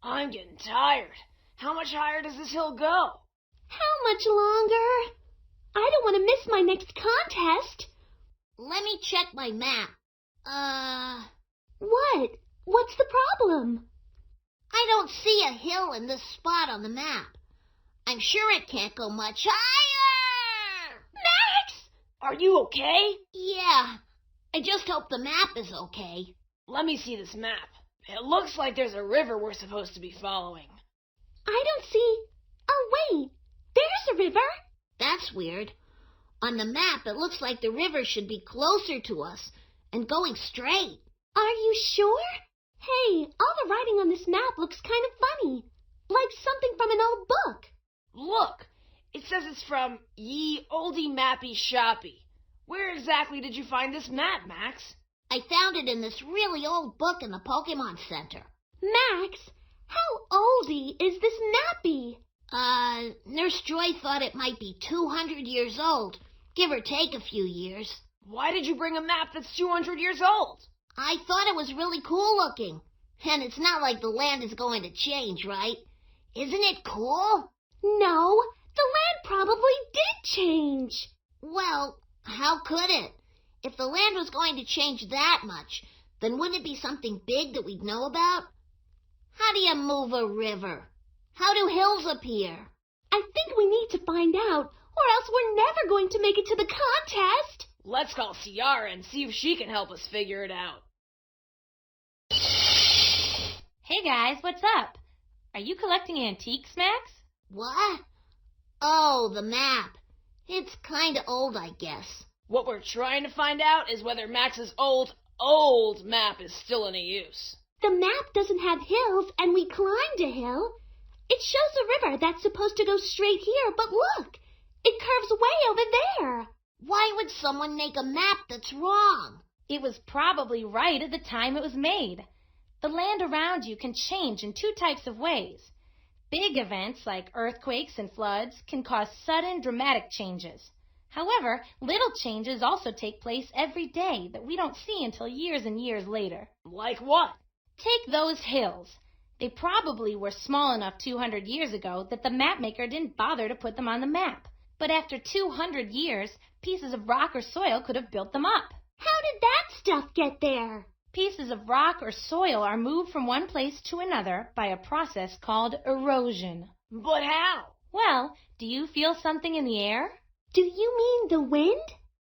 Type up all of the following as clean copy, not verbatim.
I'm getting tired. How much higher does this hill go? How much longer? I don't want to miss my next contest. Let me check my map. What? What's the problem? I don't see a hill in this spot on the map. I'm sure it can't go much higher. Max! Are you okay? Yeah, I just hope the map is okay. Let me see this map. It looks like there's a river we're supposed to be following. I don't see... Oh, wait. There's a river. That's weird. On the map, it looks like the river should be closer to us and going straight. Are you sure? Hey, all the writing on this map looks kind of funny. Like something from an old book. Look, it says it's from Ye Olde Mappy Shoppy. Where exactly did you find this map, Max? I found it in this really old book in the Pokémon Center. Max, how oldie is this mappy? Nurse Joy thought it might be 200 years old, give or take a few years. Why did you bring a map that's 200 years old? I thought it was really cool looking. And it's not like the land is going to change, right? Isn't it cool? No, the land probably did change. Well, how could it? If the land was going to change that much, then wouldn't it be something big that we'd know about? How do you move a river? How do hills appear? I think we need to find out, or else we're never going to make it to the contest. Let's call Siara and see if she can help us figure it out. Hey guys, what's up? Are you collecting antiques, Max? What? Oh, the map. It's kinda old, I guess. What we're trying to find out is whether Max's old map is still in use. The map doesn't have hills, and we climbed a hill. It shows a river that's supposed to go straight here, but look, it curves way over there. Why would someone make a map that's wrong? It was probably right at the time it was made. The land around you can change in two types of ways. Big events like earthquakes and floods can cause sudden, dramatic changes. However, little changes also take place every day that we don't see until years and years later. Like what? Take those hills. They probably were small enough 200 years ago that the mapmaker didn't bother to put them on the map. But after 200 years, pieces of rock or soil could have built them up. How did that stuff get there? Pieces of rock or soil are moved from one place to another by a process called erosion. But how? Well, do you feel something in the air? Do you mean the wind?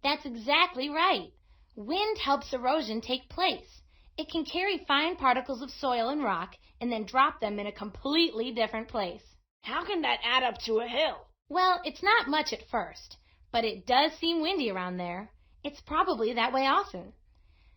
That's exactly right. Wind helps erosion take place. It can carry fine particles of soil and rock and then drop them in a completely different place. How can that add up to a hill? Well, it's not much at first, but it does seem windy around there. It's probably that way often.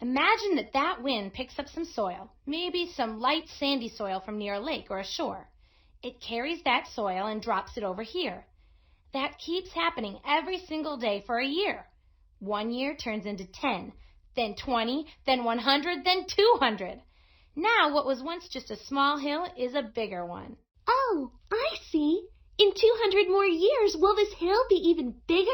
Imagine that wind picks up some soil, maybe some light sandy soil from near a lake or a shore. It carries that soil and drops it over here. That keeps happening every single day for a year. 1 year turns into 10, then 20, then 100, then 200. Now what was once just a small hill is a bigger one. Oh, I see. In 200 more years, will this hill be even bigger?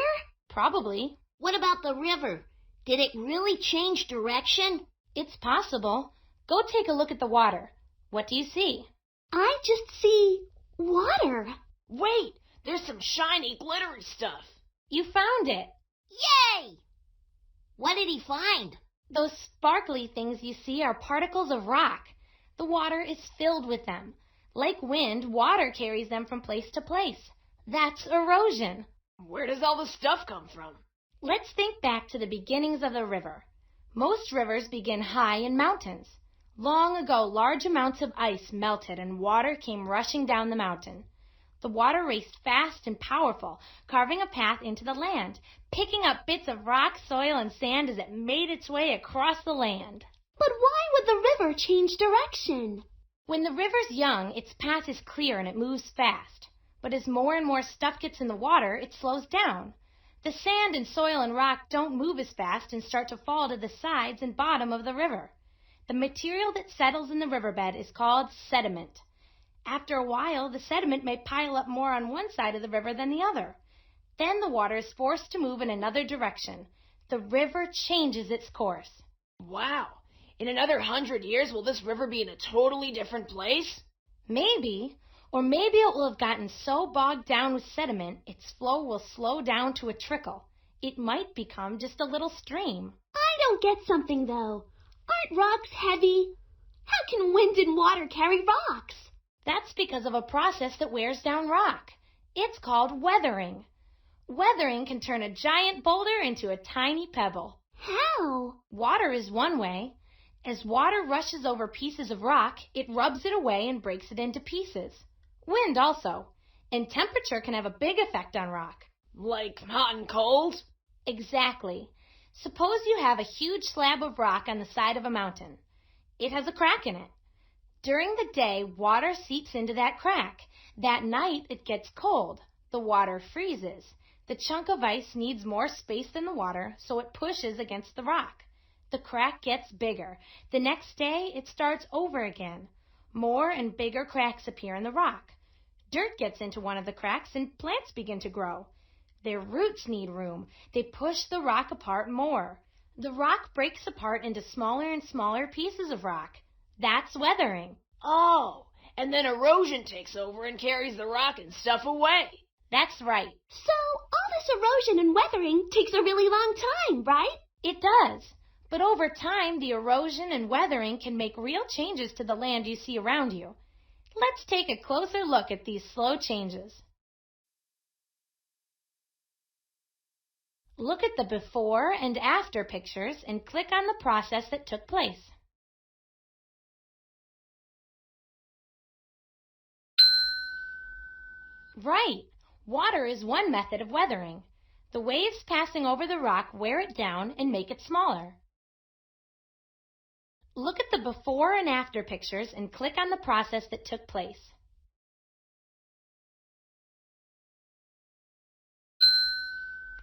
Probably. What about the river? Did it really change direction? It's possible. Go take a look at the water. What do you see? I just see water. Wait, there's some shiny, glittery stuff. You found it. Yay! What did he find? Those sparkly things you see are particles of rock. The water is filled with them. Like wind, water carries them from place to place. That's erosion. Where does all this stuff come from? Let's think back to the beginnings of the river. Most rivers begin high in mountains. Long ago, large amounts of ice melted and water came rushing down the mountain. The water raced fast and powerful, carving a path into the land, picking up bits of rock, soil, and sand as it made its way across the land. But why would the river change direction? When the river's young, its path is clear and it moves fast. But as more and more stuff gets in the water, it slows down. The sand and soil and rock don't move as fast and start to fall to the sides and bottom of the river. The material that settles in the riverbed is called sediment. After a while, the sediment may pile up more on one side of the river than the other. Then the water is forced to move in another direction. The river changes its course. Wow. In another 100 years, will this river be in a totally different place? Maybe, or maybe it will have gotten so bogged down with sediment, its flow will slow down to a trickle. It might become just a little stream. I don't get something, though. Aren't rocks heavy? How can wind and water carry rocks? That's because of a process that wears down rock. It's called weathering. Weathering can turn a giant boulder into a tiny pebble. How? Water is one way. As water rushes over pieces of rock, it rubs it away and breaks it into pieces. Wind also. And temperature can have a big effect on rock. Like hot and cold? Exactly. Suppose you have a huge slab of rock on the side of a mountain. It has a crack in it. During the day, water seeps into that crack. That night, it gets cold. The water freezes. The chunk of ice needs more space than the water, so it pushes against the rock. The crack gets bigger. The next day, it starts over again. More and bigger cracks appear in the rock. Dirt gets into one of the cracks and plants begin to grow. Their roots need room. They push the rock apart more. The rock breaks apart into smaller and smaller pieces of rock. That's weathering. Oh, and then erosion takes over and carries the rock and stuff away. That's right. So all this erosion and weathering takes a really long time, right? It does. But over time, the erosion and weathering can make real changes to the land you see around you. Let's take a closer look at these slow changes. Look at the before and after pictures and click on the process that took place. Right. Water is one method of weathering. The waves passing over the rock wear it down and make it smaller. Look at the before and after pictures and click on the process that took place.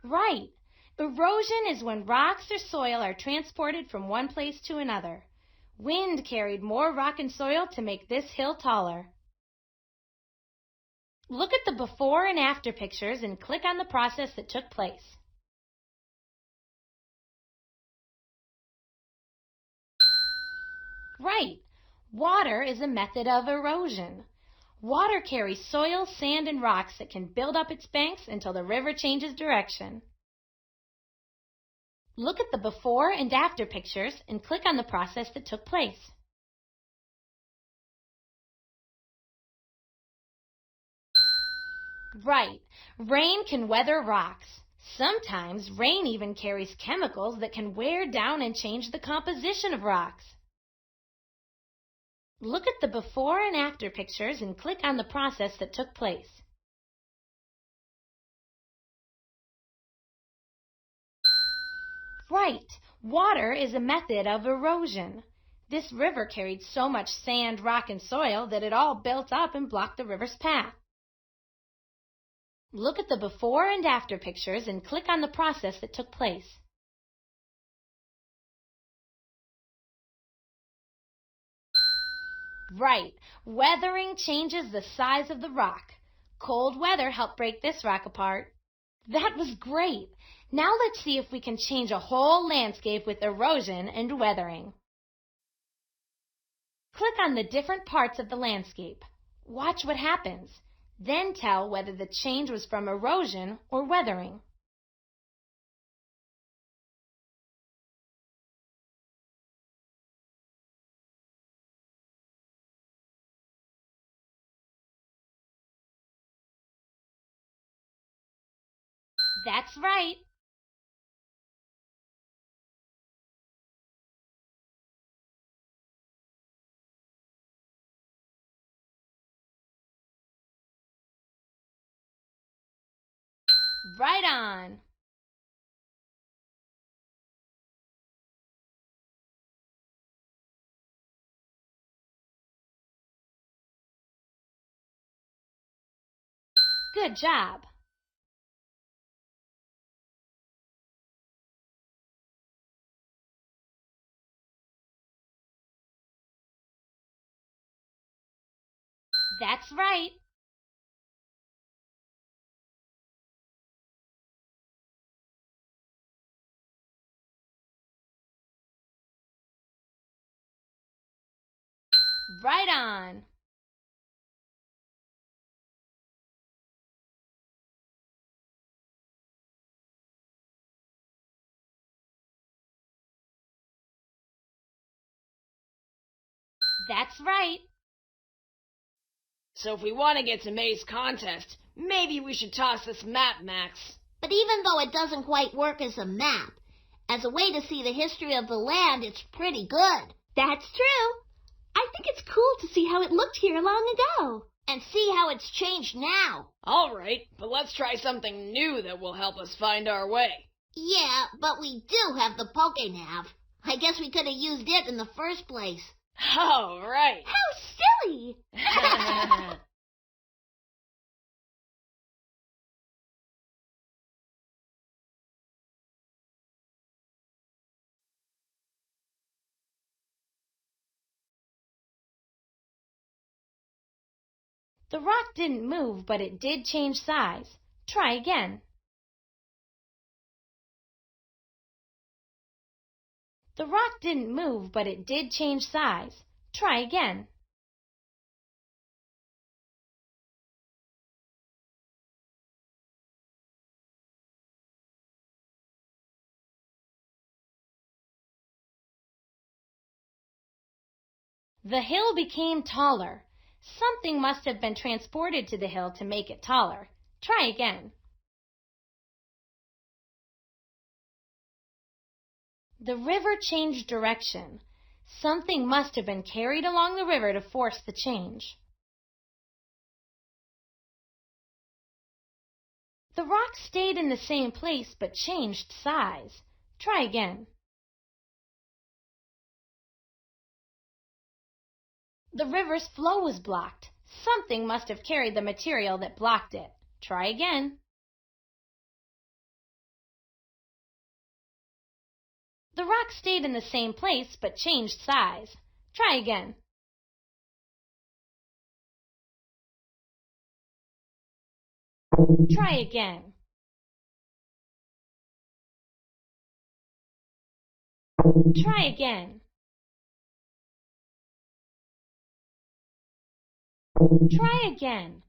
Right. Erosion is when rocks or soil are transported from one place to another. Wind carried more rock and soil to make this hill taller. Look at the before and after pictures and click on the process that took place. Right. Water is a method of erosion. Water carries soil, sand, and rocks that can build up its banks until the river changes direction. Look at the before and after pictures and click on the process that took place. Right. Rain can weather rocks. Sometimes rain even carries chemicals that can wear down and change the composition of rocks. Look at the before and after pictures and click on the process that took place. Right. Water is a method of erosion. This river carried so much sand, rock, and soil that it all built up and blocked the river's path. Look at the before and after pictures and click on the process that took place. Right. Weathering changes the size of the rock. Cold weather helped break this rock apart. That was great. Now let's see if we can change a whole landscape with erosion and weathering. Click on the different parts of the landscape. Watch what happens. Then tell whether the change was from erosion or weathering. That's right. Right on. Good job. That's right. Right on. That's right. So if we want to get to May's contest, maybe we should toss this map, Max. But even though it doesn't quite work as a map, as a way to see the history of the land, it's pretty good. That's true. I think it's cool to see how it looked here long ago. And see how it's changed now. All right, but let's try something new that will help us find our way. Yeah, but we do have the Pokénav. I guess we could have used it in the first place. All right. How silly! The rock didn't move, but it did change size. Try again. The rock didn't move, but it did change size. Try again. The hill became taller. Something must have been transported to the hill to make it taller. Try again. The river changed direction. Something must have been carried along the river to force the change. The rock stayed in the same place but changed size. Try again. The river's flow was blocked. Something must have carried the material that blocked it. Try again. The rock stayed in the same place but changed size. Try again. Try again. Try again. Try again.